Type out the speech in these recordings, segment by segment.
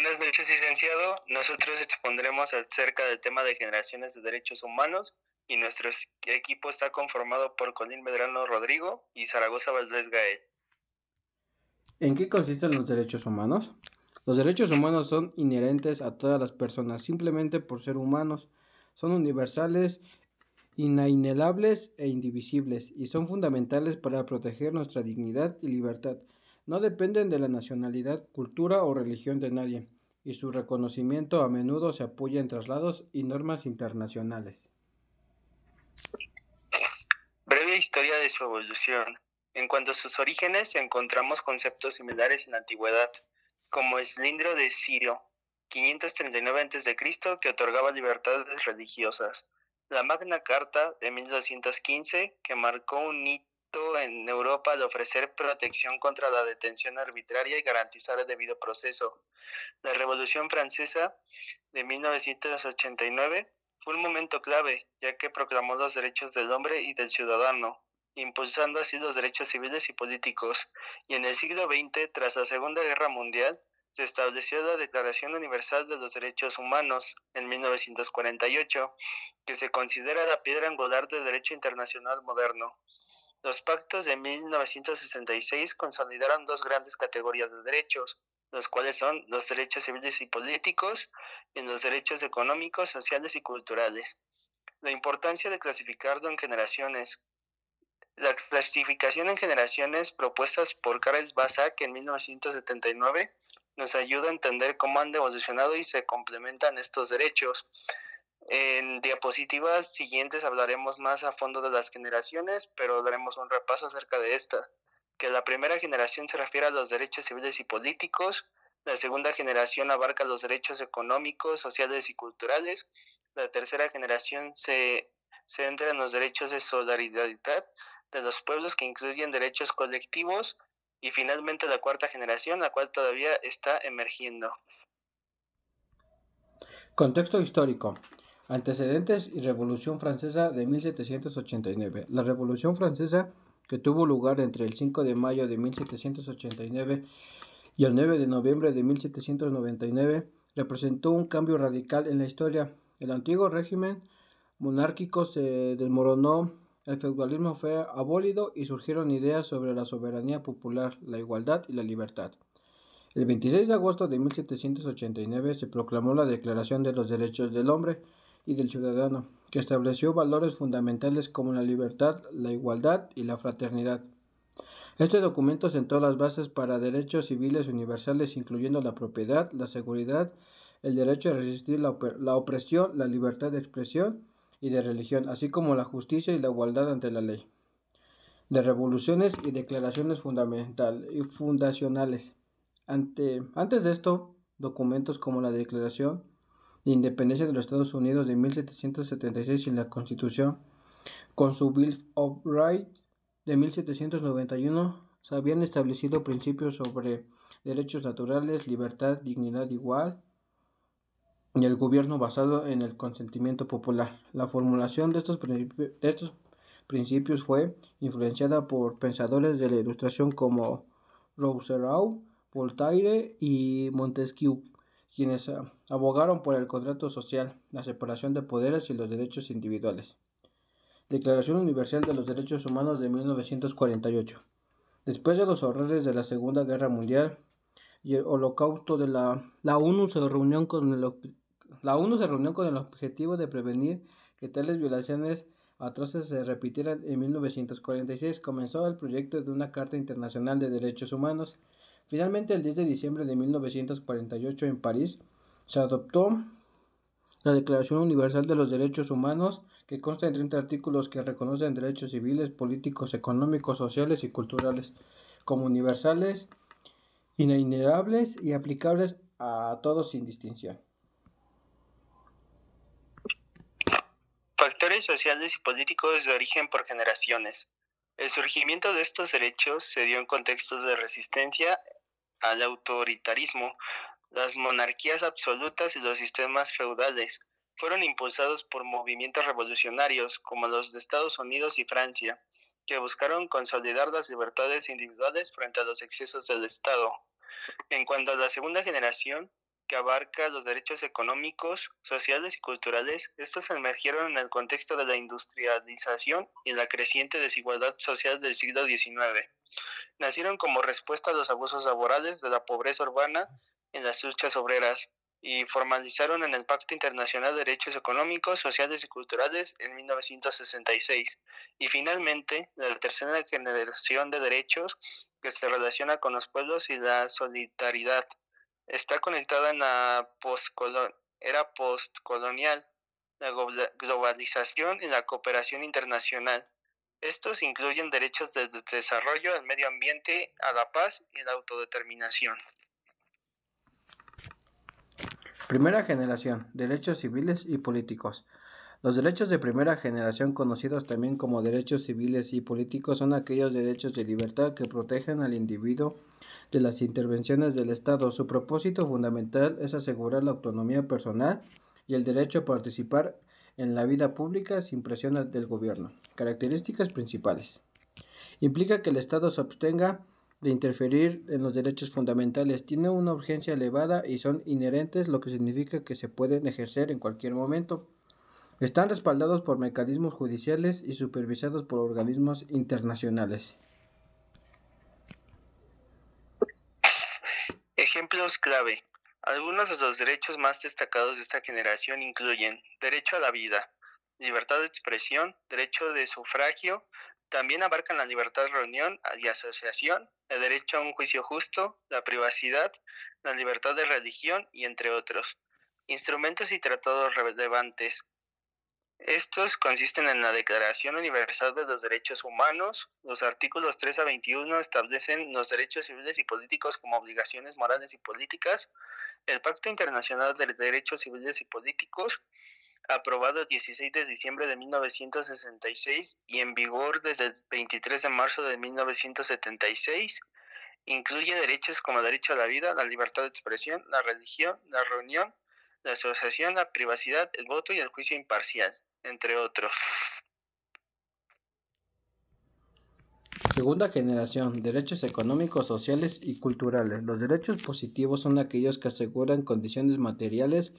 Buenas noches, licenciado. Nosotros expondremos acerca del tema de generaciones de derechos humanos y nuestro equipo está conformado por Colín Medrano Rodrigo y Zaragoza Valdés Gael. ¿En qué consisten los derechos humanos? Los derechos humanos son inherentes a todas las personas, simplemente por ser humanos. Son universales, inalienables e indivisibles, y son fundamentales para proteger nuestra dignidad y libertad. No dependen de la nacionalidad, cultura o religión de nadie, y su reconocimiento a menudo se apoya en traslados y normas internacionales. Breve historia de su evolución. En cuanto a sus orígenes, encontramos conceptos similares en la antigüedad, como el cilindro de Ciro, 539 a.C., que otorgaba libertades religiosas. La Magna Carta de 1215, que marcó un hito en Europa al ofrecer protección contra la detención arbitraria y garantizar el debido proceso. La Revolución Francesa de 1989 fue un momento clave, ya que proclamó los derechos del hombre y del ciudadano, impulsando así los derechos civiles y políticos. Y en el siglo XX, tras la Segunda Guerra Mundial, se estableció la Declaración Universal de los Derechos Humanos en 1948, que se considera la piedra angular del derecho internacional moderno. Los pactos de 1966 consolidaron dos grandes categorías de derechos, los cuales son los derechos civiles y políticos y los derechos económicos, sociales y culturales. La importancia de clasificarlo en generaciones. La clasificación en generaciones propuestas por Karel Basak en 1979 nos ayuda a entender cómo han evolucionado y se complementan estos derechos. En diapositivas siguientes hablaremos más a fondo de las generaciones, pero daremos un repaso acerca de esta. Que la primera generación se refiere a los derechos civiles y políticos, la segunda generación abarca los derechos económicos, sociales y culturales, la tercera generación se centra en los derechos de solidaridad de los pueblos que incluyen derechos colectivos y finalmente la cuarta generación, la cual todavía está emergiendo. Contexto histórico. Antecedentes y Revolución Francesa de 1789. La Revolución Francesa, que tuvo lugar entre el 5 de mayo de 1789 y el 9 de noviembre de 1799, representó un cambio radical en la historia. El antiguo régimen monárquico se desmoronó, el feudalismo fue abolido y surgieron ideas sobre la soberanía popular, la igualdad y la libertad. El 26 de agosto de 1789 se proclamó la Declaración de los Derechos del Hombre y del Ciudadano, que estableció valores fundamentales como la libertad, la igualdad y la fraternidad. Este documento sentó las bases para derechos civiles universales, incluyendo la propiedad, la seguridad, el derecho a resistir la opresión, la libertad de expresión y de religión, así como la justicia y la igualdad ante la ley. De revoluciones y declaraciones fundacionales. Antes de esto, documentos como la Declaración de Independencia de los Estados Unidos de 1776 y la Constitución, con su Bill of Rights de 1791, se habían establecido principios sobre derechos naturales, libertad, dignidad igual y el gobierno basado en el consentimiento popular. La formulación de estos principios fue influenciada por pensadores de la Ilustración como Rousseau, Voltaire y Montesquieu, quienes abogaron por el contrato social, la separación de poderes y los derechos individuales. Declaración Universal de los Derechos Humanos de 1948. Después de los horrores de la Segunda Guerra Mundial y el Holocausto, la ONU se reunió con el objetivo de prevenir que tales violaciones atroces se repitieran. En 1946 comenzó el proyecto de una Carta Internacional de Derechos Humanos. Finalmente, el 10 de diciembre de 1948 en París, se adoptó la Declaración Universal de los Derechos Humanos, que consta de 30 artículos que reconocen derechos civiles, políticos, económicos, sociales y culturales como universales, inalienables y aplicables a todos sin distinción. Factores sociales y políticos de origen por generaciones. El surgimiento de estos derechos se dio en contextos de resistencia al autoritarismo. Las monarquías absolutas y los sistemas feudales fueron impulsados por movimientos revolucionarios como los de Estados Unidos y Francia, que buscaron consolidar las libertades individuales frente a los excesos del Estado. En cuanto a la segunda generación, que abarca los derechos económicos, sociales y culturales. Estos emergieron en el contexto de la industrialización y la creciente desigualdad social del siglo XIX. Nacieron como respuesta a los abusos laborales de la pobreza urbana en las luchas obreras y formalizaron en el Pacto Internacional de Derechos Económicos, Sociales y Culturales en 1966. Y finalmente, la tercera generación de derechos que se relaciona con los pueblos y la solidaridad. Está conectada en la era postcolonial, la globalización y la cooperación internacional. Estos incluyen derechos de desarrollo, al medio ambiente, a la paz y la autodeterminación. Primera generación, derechos civiles y políticos. Los derechos de primera generación, conocidos también como derechos civiles y políticos, son aquellos derechos de libertad que protegen al individuo de las intervenciones del Estado. Su propósito fundamental es asegurar la autonomía personal y el derecho a participar en la vida pública sin presión del gobierno. Características principales. Implica que el Estado se abstenga de interferir en los derechos fundamentales, tiene una urgencia elevada y son inherentes, lo que significa que se pueden ejercer en cualquier momento. Están respaldados por mecanismos judiciales y supervisados por organismos internacionales. Ejemplos clave. Algunos de los derechos más destacados de esta generación incluyen derecho a la vida, libertad de expresión, derecho de sufragio. También abarcan la libertad de reunión y asociación, el derecho a un juicio justo, la privacidad, la libertad de religión y entre otros. Instrumentos y tratados relevantes. Estos consisten en la Declaración Universal de los Derechos Humanos. Los artículos 3 a 21 establecen los derechos civiles y políticos como obligaciones morales y políticas. El Pacto Internacional de Derechos Civiles y Políticos, aprobado el 16 de diciembre de 1966 y en vigor desde el 23 de marzo de 1976, incluye derechos como el derecho a la vida, la libertad de expresión, la religión, la reunión, la asociación, la privacidad, el voto y el juicio imparcial, entre otros. Segunda generación, derechos económicos, sociales y culturales. Los derechos positivos son aquellos que aseguran condiciones materiales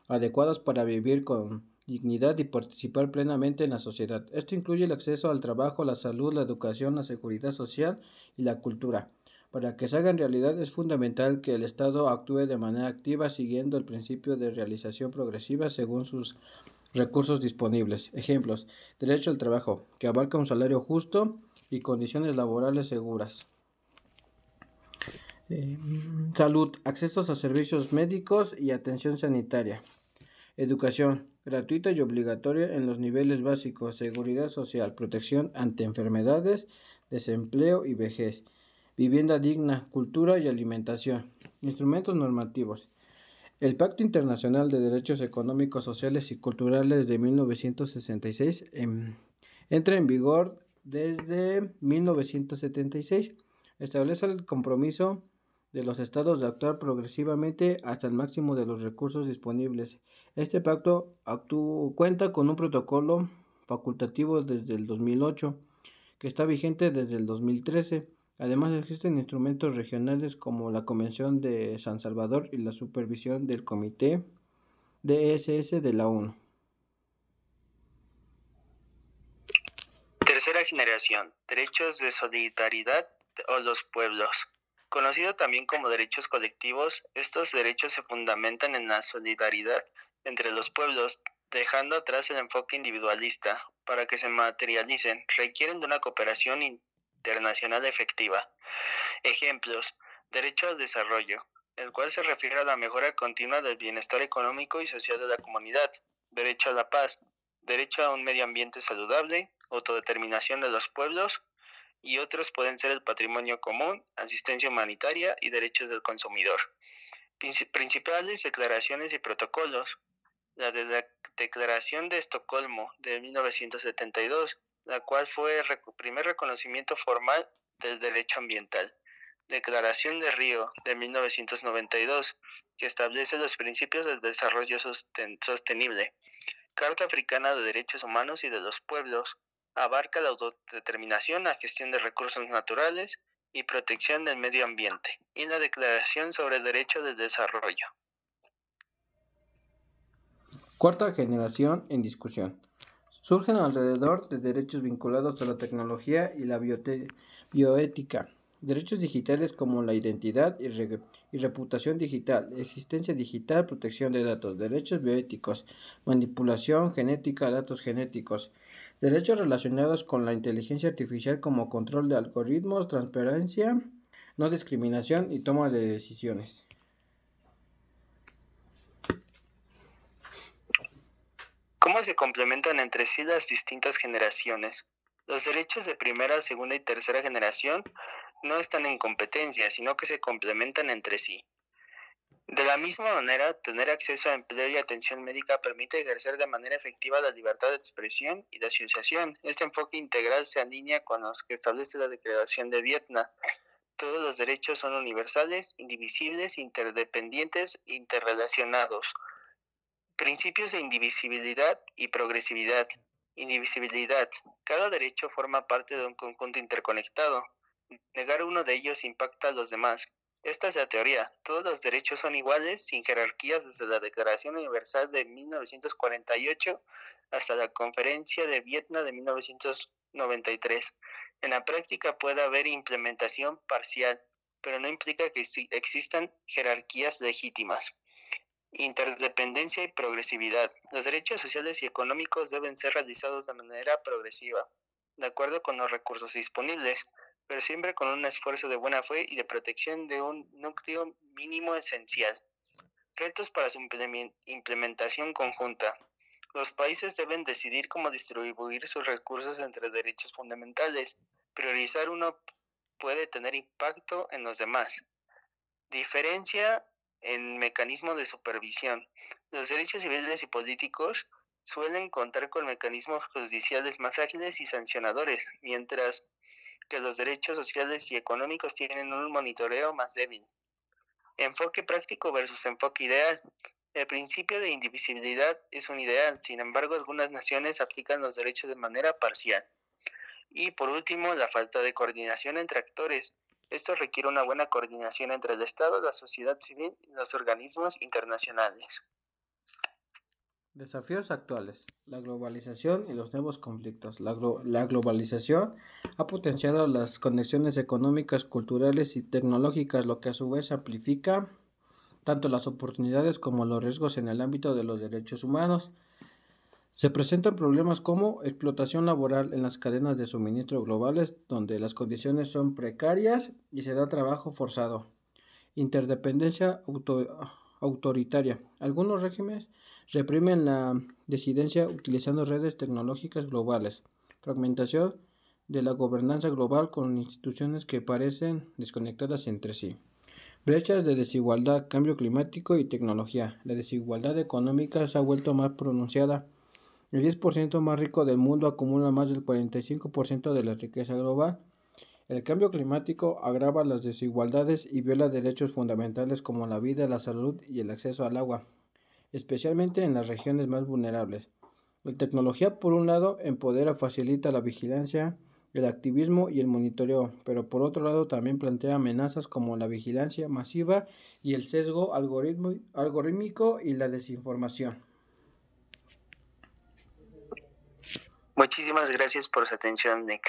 adecuadas para vivir con dignidad y participar plenamente en la sociedad. Esto incluye el acceso al trabajo, la salud, la educación, la seguridad social y la cultura. Para que se haga en realidad es fundamental que el Estado actúe de manera activa siguiendo el principio de realización progresiva según sus recursos disponibles. Ejemplos: derecho al trabajo, que abarca un salario justo y condiciones laborales seguras. Salud, accesos a servicios médicos y atención sanitaria. Educación, gratuita y obligatoria en los niveles básicos. Seguridad social, protección ante enfermedades, desempleo y vejez. Vivienda digna, cultura y alimentación. Instrumentos normativos. El Pacto Internacional de Derechos Económicos, Sociales y Culturales de 1966 entra en vigor desde 1976. Establece el compromiso de los estados de actuar progresivamente hasta el máximo de los recursos disponibles. Este pacto cuenta con un protocolo facultativo desde el 2008, que está vigente desde el 2013. Además existen instrumentos regionales como la Convención de San Salvador y la supervisión del Comité DSS de la ONU. Tercera generación, derechos de solidaridad o los pueblos. Conocido también como derechos colectivos, estos derechos se fundamentan en la solidaridad entre los pueblos, dejando atrás el enfoque individualista. Para que se materialicen, requieren de una cooperación internacional efectiva. Ejemplos: derecho al desarrollo, el cual se refiere a la mejora continua del bienestar económico y social de la comunidad. Derecho a la paz, derecho a un medio ambiente saludable, autodeterminación de los pueblos, y otros pueden ser el patrimonio común, asistencia humanitaria y derechos del consumidor. Principales declaraciones y protocolos. La de la Declaración de Estocolmo de 1972, la cual fue el primer reconocimiento formal del derecho ambiental. Declaración de Río de 1992, que establece los principios del desarrollo sostenible. Carta Africana de Derechos Humanos y de los Pueblos, abarca la autodeterminación, la gestión de recursos naturales y protección del medio ambiente, y la Declaración sobre el Derecho del Desarrollo. Cuarta generación en discusión. Surgen alrededor de derechos vinculados a la tecnología y la bioética. Derechos digitales como la identidad y reputación digital, existencia digital, protección de datos, derechos bioéticos, manipulación genética, datos genéticos, derechos relacionados con la inteligencia artificial como control de algoritmos, transparencia, no discriminación y toma de decisiones. ¿Cómo se complementan entre sí las distintas generaciones? Los derechos de primera, segunda y tercera generación no están en competencia, sino que se complementan entre sí. De la misma manera, tener acceso a empleo y atención médica permite ejercer de manera efectiva la libertad de expresión y de asociación. Este enfoque integral se alinea con los que establece la Declaración de Viena. Todos los derechos son universales, indivisibles, interdependientes, interrelacionados. Principios de indivisibilidad y progresividad. Indivisibilidad. Cada derecho forma parte de un conjunto interconectado. Negar uno de ellos impacta a los demás. Esta es la teoría. Todos los derechos son iguales, sin jerarquías, desde la Declaración Universal de 1948 hasta la Conferencia de Viena de 1993. En la práctica puede haber implementación parcial, pero no implica que existan jerarquías legítimas. Interdependencia y progresividad. Los derechos sociales y económicos deben ser realizados de manera progresiva, de acuerdo con los recursos disponibles, pero siempre con un esfuerzo de buena fe y de protección de un núcleo mínimo esencial. Retos para su implementación conjunta. Los países deben decidir cómo distribuir sus recursos entre derechos fundamentales. Priorizar uno puede tener impacto en los demás. Diferencia en mecanismo de supervisión. Los derechos civiles y políticos suelen contar con mecanismos judiciales más ágiles y sancionadores, mientras que los derechos sociales y económicos tienen un monitoreo más débil. Enfoque práctico versus enfoque ideal. El principio de indivisibilidad es un ideal, sin embargo, algunas naciones aplican los derechos de manera parcial. Y por último, la falta de coordinación entre actores. Esto requiere una buena coordinación entre el Estado, la sociedad civil y los organismos internacionales. Desafíos actuales. La globalización y los nuevos conflictos. La globalización ha potenciado las conexiones económicas, culturales y tecnológicas, lo que a su vez amplifica tanto las oportunidades como los riesgos en el ámbito de los derechos humanos. Se presentan problemas como explotación laboral en las cadenas de suministro globales, donde las condiciones son precarias y se da trabajo forzado. Interdependencia autoritaria. Algunos regímenes reprimen la disidencia utilizando redes tecnológicas globales. Fragmentación de la gobernanza global con instituciones que parecen desconectadas entre sí. Brechas de desigualdad, cambio climático y tecnología. La desigualdad económica se ha vuelto más pronunciada. El 10% más rico del mundo acumula más del 45% de la riqueza global. El cambio climático agrava las desigualdades y viola derechos fundamentales como la vida, la salud y el acceso al agua, especialmente en las regiones más vulnerables. La tecnología, por un lado, empodera, facilita la vigilancia, el activismo y el monitoreo, pero por otro lado también plantea amenazas como la vigilancia masiva y el sesgo algorítmico y la desinformación. Muchísimas gracias por su atención, Nick.